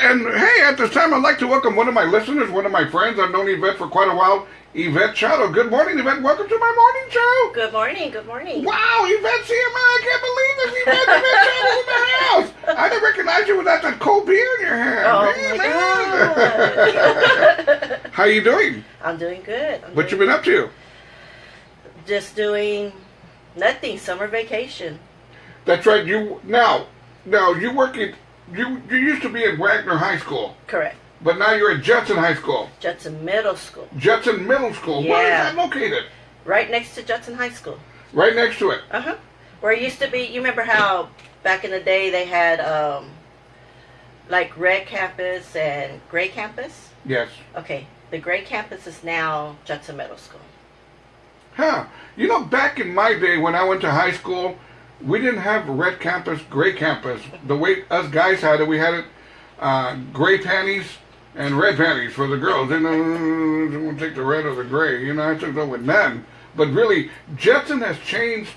and hey, at this time I'd like to welcome one of my listeners, one of my friends. I've known Yvette for quite a while. Yvette Charo. Good morning, Yvette. Welcome to my morning show. Good morning. Good morning. Wow, Yvette, see, man, I can't believe this. Yvette Charo in the house. I didn't recognize you without that cold beer in your hand. Oh, man, my God. How you doing? I'm doing good. What you been up to? Just doing nothing. Summer vacation. That's right. You work at, you used to be at Wagner High School. Correct. But now you're at Judson High School. Judson Middle School. Judson Middle School. Yeah. Where is that located? Right next to Judson High School. Right next to it. Uh-huh. Where it used to be, you remember how back in the day they had like red campus and gray campus? Yes. Okay. The gray campus is now Judson Middle School. Huh. You know, back in my day when I went to high school, we didn't have red campus, gray campus. The way us guys had it, we had it gray panties and red panties for the girls. You know, we'll take the red or the gray. You know, I took that with none. But really, Judson has changed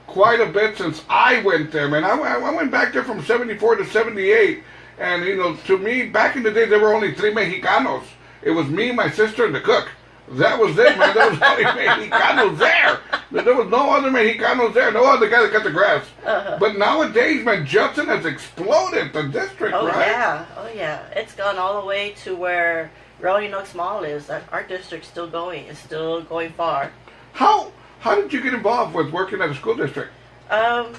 quite a bit since I went there, man. I went back there from 74 to 78. And, you know, to me, back in the day, there were only 3 Mexicanos. It was me, my sister, and the cook. That was it, man. There was only Mexicanos there. There was no other Mexicanos there. No other guy that cut the grass. Uh-huh. But nowadays, man, Judson has exploded, the district, right? Yeah. Oh, yeah. It's gone all the way to where Rolling Oaks Mall is. Our district's still going. It's still going far. How did you get involved with working at a school district? Man,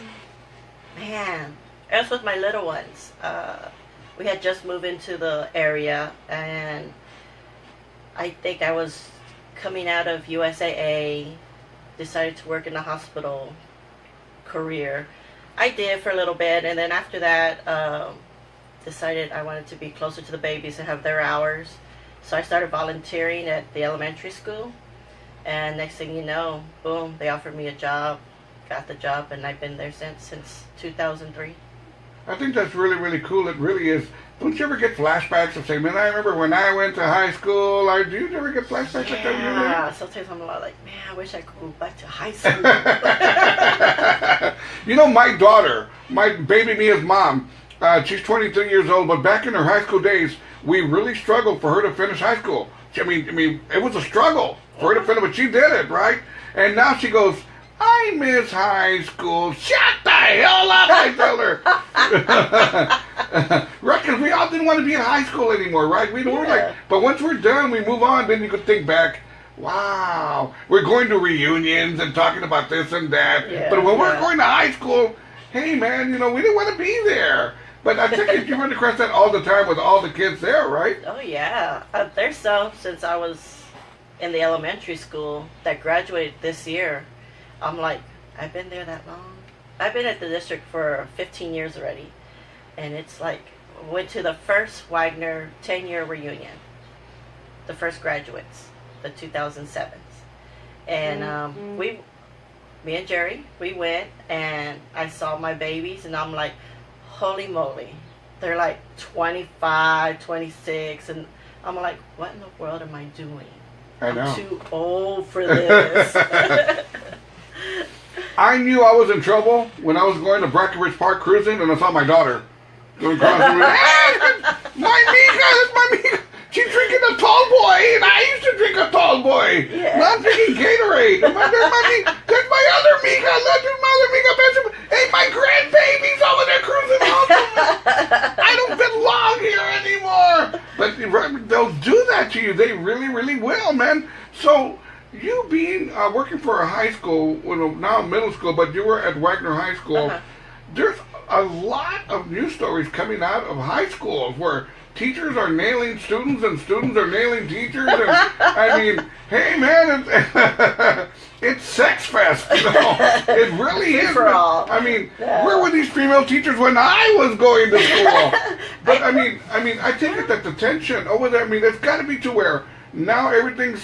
it was with my little ones. We had just moved into the area, and I think I was coming out of USAA, decided to work in the hospital career. I did for a little bit, and then after that, decided I wanted to be closer to the babies and have their hours. So I started volunteering at the elementary school, and next thing you know, boom, they offered me a job, got the job, and I've been there since 2003. I think that's really, really cool. It really is. Don't you ever get flashbacks of saying, man, I remember when I went to high school. Do you ever get flashbacks like that? Yeah, sometimes I'm a lot like, man, I wish I could go back to high school. You know, my daughter, my baby Mia's mom, she's 23 years old, but back in her high school days, we really struggled for her to finish high school. I mean, it was a struggle for her to finish, but she did it, right? And now she goes, I miss high school. Shut the hell up, I tell her. Right, because we all didn't want to be in high school anymore, right? We were like, but once we're done, we move on. Then you could think back, wow, we're going to reunions and talking about this and that. Yeah, but when we're going to high school, hey, man, you know, we didn't want to be there. But I think you run across that all the time with all the kids there, right? Oh, yeah. There's some since I was in the elementary school that graduated this year. I'm like, I've been there that long. I've been at the district for 15 years already. And it's like, went to the first Wagner 10-year reunion. The first graduates, the 2007s. And me and Jerry, we went, and I saw my babies, and I'm like, holy moly. They're like 25, 26, and I'm like, what in the world am I doing? I know. I'm too old for this. I knew I was in trouble when I was going to Breckenridge Park cruising, and I saw my daughter going across the road. My Mika, that's my Mika. She's drinking a tall boy, and I used to drink a tall boy. Yeah. Now I'm drinking Gatorade. There's my other Mika. Look, there's my other Mika. Hey, my grandbaby's over there cruising also. I don't belong here anymore. But they'll do that to you. They really, really will, man. So you being working for a high school, now middle school, but you were at Wagner High School. There's a lot of news stories coming out of high schools where teachers are nailing students and students are nailing teachers. And, I mean, hey, man, it's sex fest. You know? It really is. For all. I mean, where were these female teachers when I was going to school? But I mean, I take it that the tension over there. I mean, it's got to be to where now everything's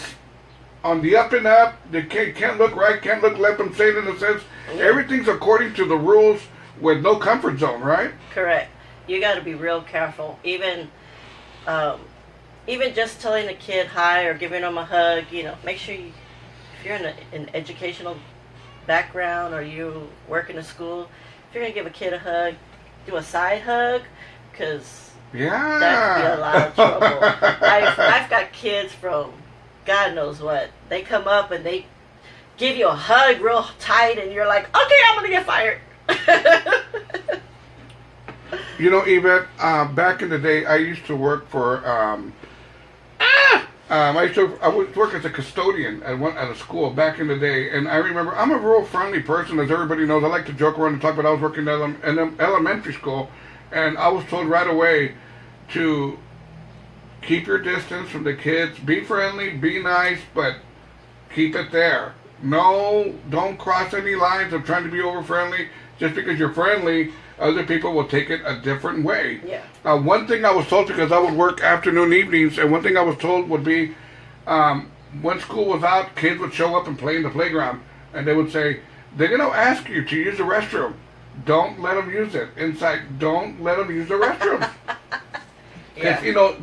on the up and up. They can't look right, can't look left. I'm saying in a sense, everything's according to the rules with no comfort zone, right? Correct. You got to be real careful. Even just telling a kid hi or giving them a hug, make sure if you're in an educational background or you work in a school, if you're going to give a kid a hug, do a side hug, because Yeah. that could be a lot of trouble. I've got kids from God knows what. They come up and they give you a hug real tight, and you're like, okay, I'm gonna get fired. You know, Yvette, back in the day, I used to work for, I would work as a custodian at a school back in the day, and I remember, I'm a real friendly person, as everybody knows. I like to joke around and talk, but I was working in elementary school, and I was told right away to keep your distance from the kids, be friendly, be nice, but keep it there. No, don't cross any lines of trying to be over friendly. Just because you're friendly, other people will take it a different way. Yeah. One thing I was told, because I would work afternoon, evenings, and one thing I was told would be, when school was out, kids would show up and play in the playground, and they would say, they're going to ask you to use the restroom. Don't let them use it. Inside, don't let them use the restroom. Because, you know,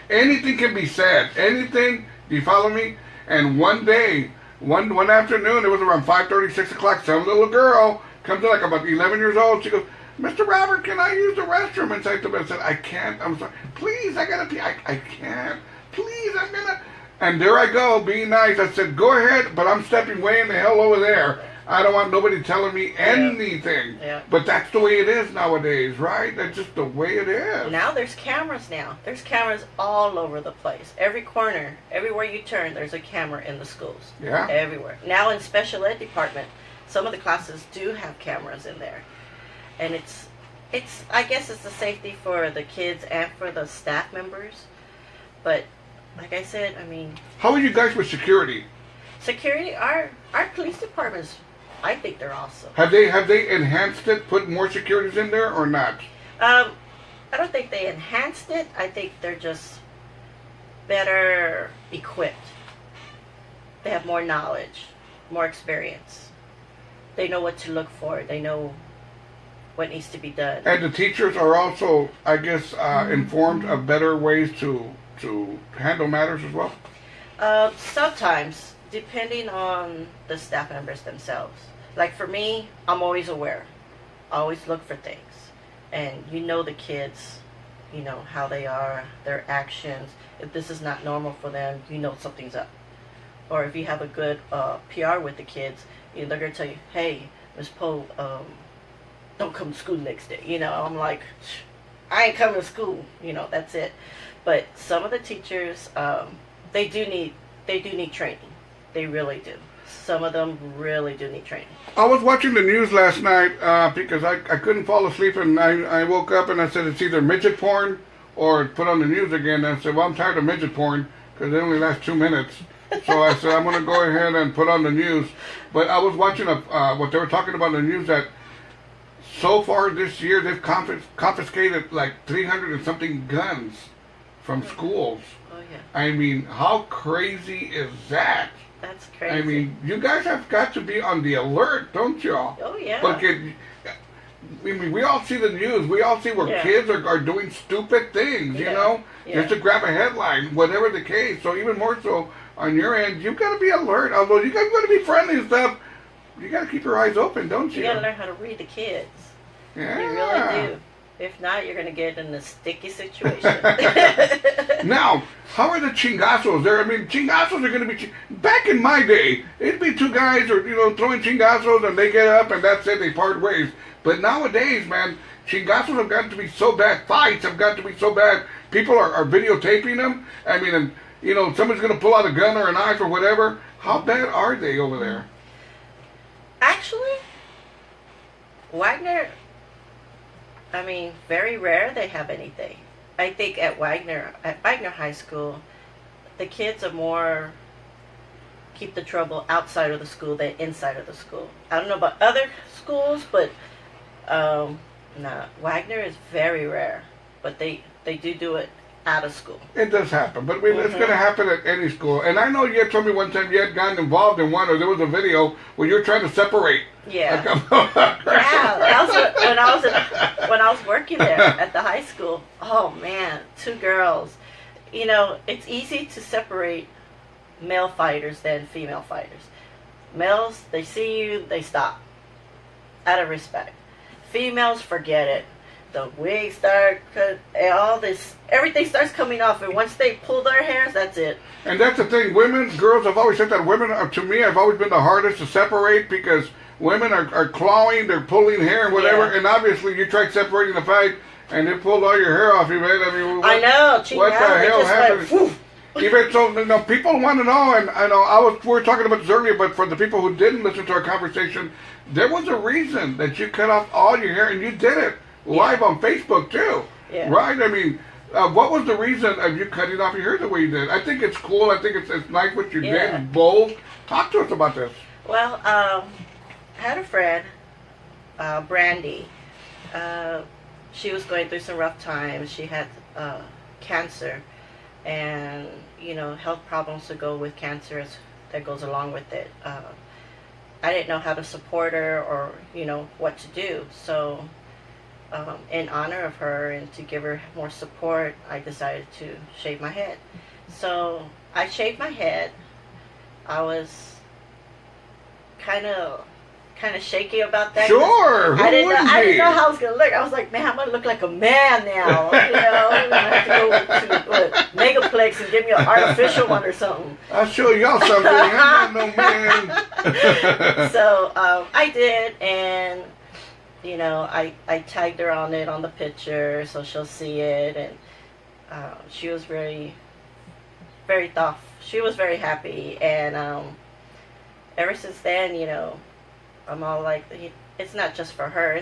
anything can be said. Anything, do you follow me? And one day, one afternoon, it was around 5:30, 6 o'clock, some little girl comes in like about 11 years old. She goes, Mr. Robert, can I use the restroom inside the bed? I said, I can't. I'm sorry. Please, I gotta pee. I can't. Please, I'm gonna. And there I go, being nice. I said, go ahead, but I'm stepping way in the hell over there. I don't want nobody telling me anything. Yeah. But that's the way it is nowadays, right? That's just the way it is. Now there's cameras now. There's cameras all over the place. Every corner, everywhere you turn, there's a camera in the schools. Yeah. Everywhere. Now in special ed department, some of the classes do have cameras in there. And it's I guess it's the safety for the kids and for the staff members. But like I said, I mean, how are you guys with security? Security, our police departments, I think they're awesome. Have they enhanced it, put more securities in there, or not? I don't think they enhanced it. I think they're just better equipped. They have more knowledge, more experience. They know what to look for. They know what needs to be done. And the teachers are also, I guess, informed of better ways to handle matters as well? Sometimes, depending on the staff members themselves. Like for me, I'm always aware. I always look for things. And you know the kids, you know, how they are, their actions. If this is not normal for them, you know something's up. Or if you have a good PR with the kids, you know, they're going to tell you, hey, Miss Poe, don't come to school next day. You know, I'm like, I ain't coming to school. You know, that's it. But some of the teachers, they do need training. They really do. Some of them really do need training. I was watching the news last night because I couldn't fall asleep, and I woke up and I said it's either midget porn or put on the news again. And I said, well, I'm tired of midget porn because it only lasts 2 minutes. So I said, I'm going to go ahead and put on the news. But I was watching what they were talking about in the news, that so far this year they've confiscated like 300 and something guns from schools. Oh, yeah. I mean, how crazy is that? That's crazy. I mean, you guys have got to be on the alert, don't y'all? Oh, yeah. Because, I mean, we all see the news. We all see where kids are doing stupid things, you know? Just to grab a headline, whatever the case. So even more so on your end, you've got to be alert. Although you guys got to be friendly and stuff, you got to keep your eyes open, don't you? You got to learn how to read the kids. Yeah. You really do. If not, you're going to get in a sticky situation. Now, how are the chingazos there? I mean, chingazos are going to be... Back in my day, it'd be two guys or, you know, throwing chingazos and they get up and that's it, they part ways. But nowadays, man, chingazos have got to be so bad. Fights have got to be so bad. People are videotaping them. I mean, and, you know, somebody's going to pull out a gun or a knife or whatever. How bad are they over there? Actually, Wagner... I mean, very rare they have anything. I think at Wagner High School, the kids are more keep the trouble outside of the school than inside of the school. I don't know about other schools, but Wagner is very rare. But they do it out of school. It does happen, but I mean, it's going to happen at any school. And I know you had told me one time you had gotten involved in one, or there was a video where you were trying to separate. Yeah. When I was working there at the high school. Oh man, 2 girls. You know, it's easy to separate male fighters than female fighters. Males, they see you, they stop, out of respect. Females, forget it. the wigs start, and all this, everything starts coming off. And once they pull their hairs, that's it. And that's the thing. Women, girls, I've always said that women, to me, have always been the hardest to separate because women are clawing, they're pulling hair and whatever. Yeah. And obviously, you tried separating the fight, and it pulled all your hair off, Yvette. I mean, I know. What the hell happened? Even so, people want to know, and I know we were talking about this earlier, but for the people who didn't listen to our conversation, there was a reason that you cut off all your hair, and you did it live on Facebook too, right? I mean, what was the reason of you cutting off your hair the way you did? I think it's cool. I think it's nice what you did. It's bold. Talk to us about this. Well, I had a friend, Brandy. She was going through some rough times. She had cancer. And, health problems that go with cancer that goes along with it. I didn't know how to support her or, what to do. So, in honor of her and to give her more support, I decided to shave my head. So, I shaved my head. I was kind of shaky about that. Sure. I didn't know how I was gonna look. I was like, man, I'm gonna look like a man now. I'm gonna have to go to Megaplex and give me an artificial one or something. I'll show y'all something. I'm not no man. So I did, and I tagged her on it on the picture so she'll see it, and she was very, very thoughtful. She was very happy, and ever since then, I'm all like, it's not just for her,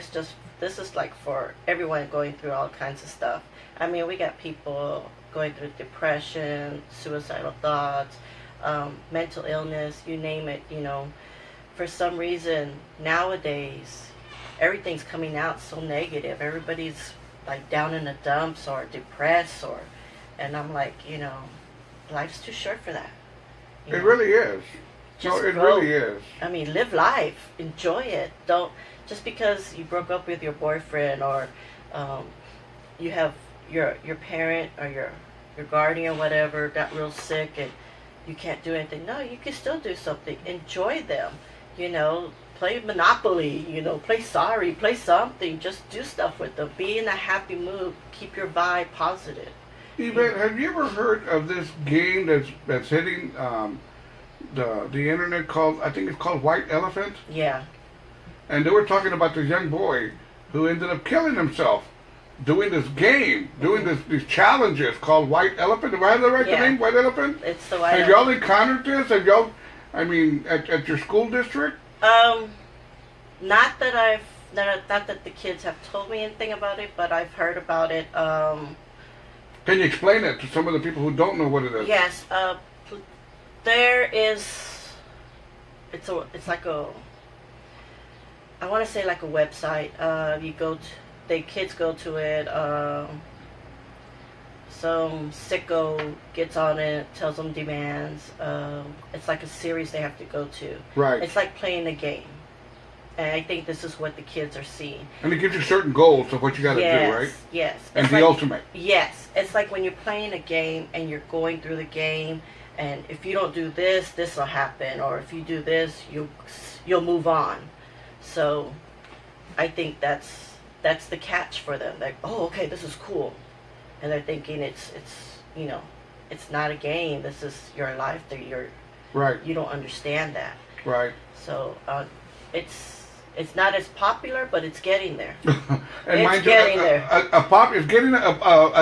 this is like for everyone going through all kinds of stuff. I mean, we got people going through depression, suicidal thoughts, mental illness, you name it, For some reason, nowadays, everything's coming out so negative. Everybody's like down in the dumps or depressed and I'm like, life's too short for that. It really is. Really is. I mean, live life. Enjoy it. Don't, just because you broke up with your boyfriend or you have your parent or your guardian or whatever got real sick and you can't do anything. No, you can still do something. Enjoy them. Play Monopoly, play Sorry, play something. Just do stuff with them. Be in a happy mood. Keep your vibe positive. Yvette, have you ever heard of this game that's hitting the internet I think it's called White Elephant? Yeah. And they were talking about this young boy who ended up killing himself doing this game, doing these challenges called White Elephant. Do I have the right name? White Elephant? It's the White Elephant. Have y'all encountered this? Have y'all, at your school district? Not that the kids have told me anything about it, but I've heard about it. Can you explain it to some of the people who don't know what it is? Yes. There is, it's like I want to say like a website. The kids go to it. Some sicko gets on it, tells them demands. It's like a series they have to go to. Right. It's like playing a game. And I think this is what the kids are seeing. And it gives you certain goals of what you got to do, right? Yes. And the ultimate. Yes. It's like when you're playing a game and you're going through the game, and if you don't do this, this will happen, or if you do this, you'll move on. So, I think that's the catch for them. Like, oh, okay, this is cool, and they're thinking it's not a game. This is your life. Right. You don't understand that. Right. So, it's not as popular, but it's getting there. And it's getting there. A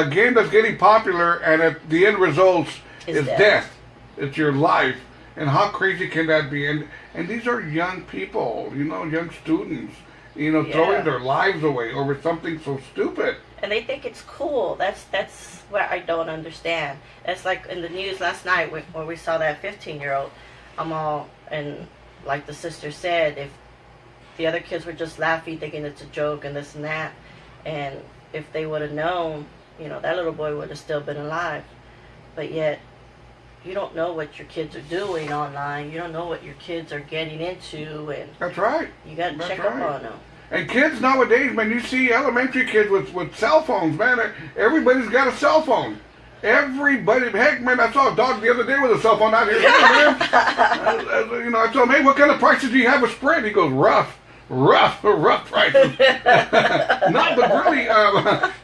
game that's getting popular, and at the end results is death. It's your life. And how crazy can that be? And these are young people, young students, throwing their lives away over something so stupid. And they think it's cool. That's where I don't understand. It's like in the news last night when we saw that 15-year-old. And like the sister said, if the other kids were just laughing, thinking it's a joke and this and that, and if they would have known, that little boy would have still been alive. But yet, you don't know what your kids are doing online. You don't know what your kids are getting into, and that's right. You got to check up on them. And kids nowadays, man, you see elementary kids with cell phones, man. Everybody's got a cell phone. Everybody, heck, man, I saw a dog the other day with a cell phone out here. I told him, hey, what kind of prices do you have with Sprint? He goes, rough. rough prices. No, but really,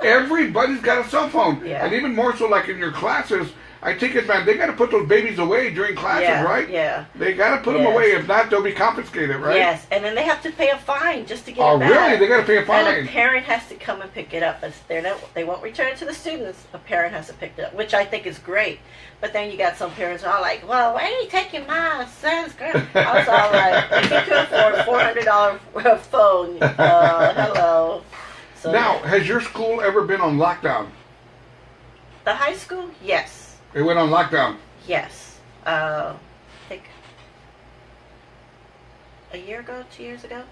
everybody's got a cell phone. Yeah. And even more so like in your classes, I take it, man, they got to put those babies away during classes, right? Yeah. They got to put them away. If not, they'll be confiscated, right? Yes, and then they have to pay a fine just to get it back. Oh, really? They got to pay a fine? And a parent has to come and pick it up. They won't return it to the students. A parent has to pick it up, which I think is great. But then you got some parents who are like, well, why are you taking my son's grade? I was all like, if you can afford a $400 phone, hello. So, now, has your school ever been on lockdown? The high school? Yes. It went on lockdown? Yes. I think a year ago, 2 years ago.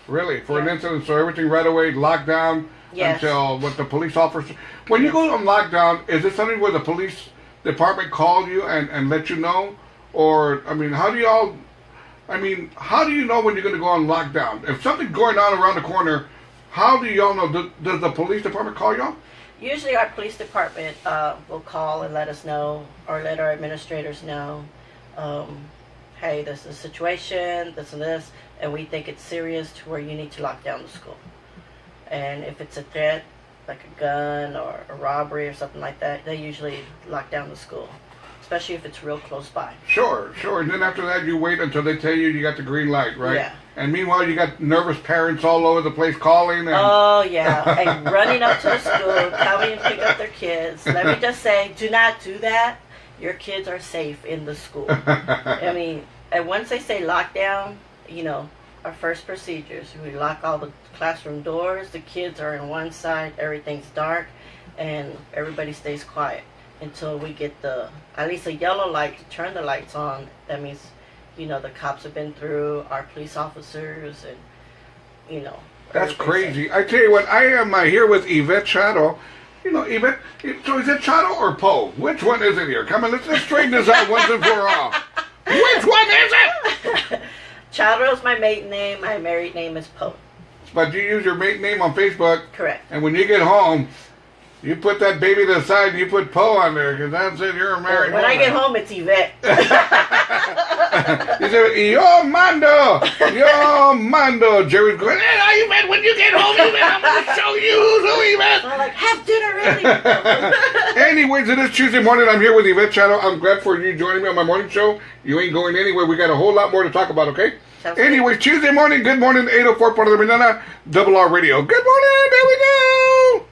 Really? For an incident, so everything right away locked down until what the police officer... When you go on lockdown, is it something where the police department called you and let you know? Or, I mean, how do you know when you're going to go on lockdown? If something's going on around the corner, how do y'all know? Does the police department call y'all? Usually our police department will call and let us know, or let our administrators know, hey, this is a situation, this and this, and we think it's serious to where you need to lock down the school. And if it's a threat, like a gun or a robbery or something like that, they usually lock down the school, especially if it's real close by. Sure. And then after that, you wait until they tell you got the green light, right? Yeah. And meanwhile, you got nervous parents all over the place calling. And oh, yeah. And running up to the school, coming and pick up their kids. Let me just say, do not do that. Your kids are safe in the school. I mean, and once they say lockdown, our first procedures, we lock all the classroom doors. The kids are on one side. Everything's dark. And everybody stays quiet until we get at least a yellow light to turn the lights on. That means... the cops have been through, our police officers, and, That's crazy. I tell you what, I am here with Yvette Charo. Yvette, so is it Charo or Poe? Which one is it here? Come on, let's straighten this out once and for all. Which one is it? Charo is my maiden name. My married name is Poe. But you use your maiden name on Facebook. Correct. And when you get home... You put that baby to the side and you put Poe on there because that's it, you're a married woman. When I get home, it's Yvette. You say, yo, Mando. Jerry's going, hey, Yvette, when you get home, Yvette, I'm going to show you who's Yvette. I'm like, have dinner ready. Anyways, it is Tuesday morning. I'm here with Yvette Charo. I'm glad for you joining me on my morning show. You ain't going anywhere. We got a whole lot more to talk about, okay? Anyways, Tuesday morning, good morning, 8:04 Part of the Mañana, Double R Radio. Good morning, there we go.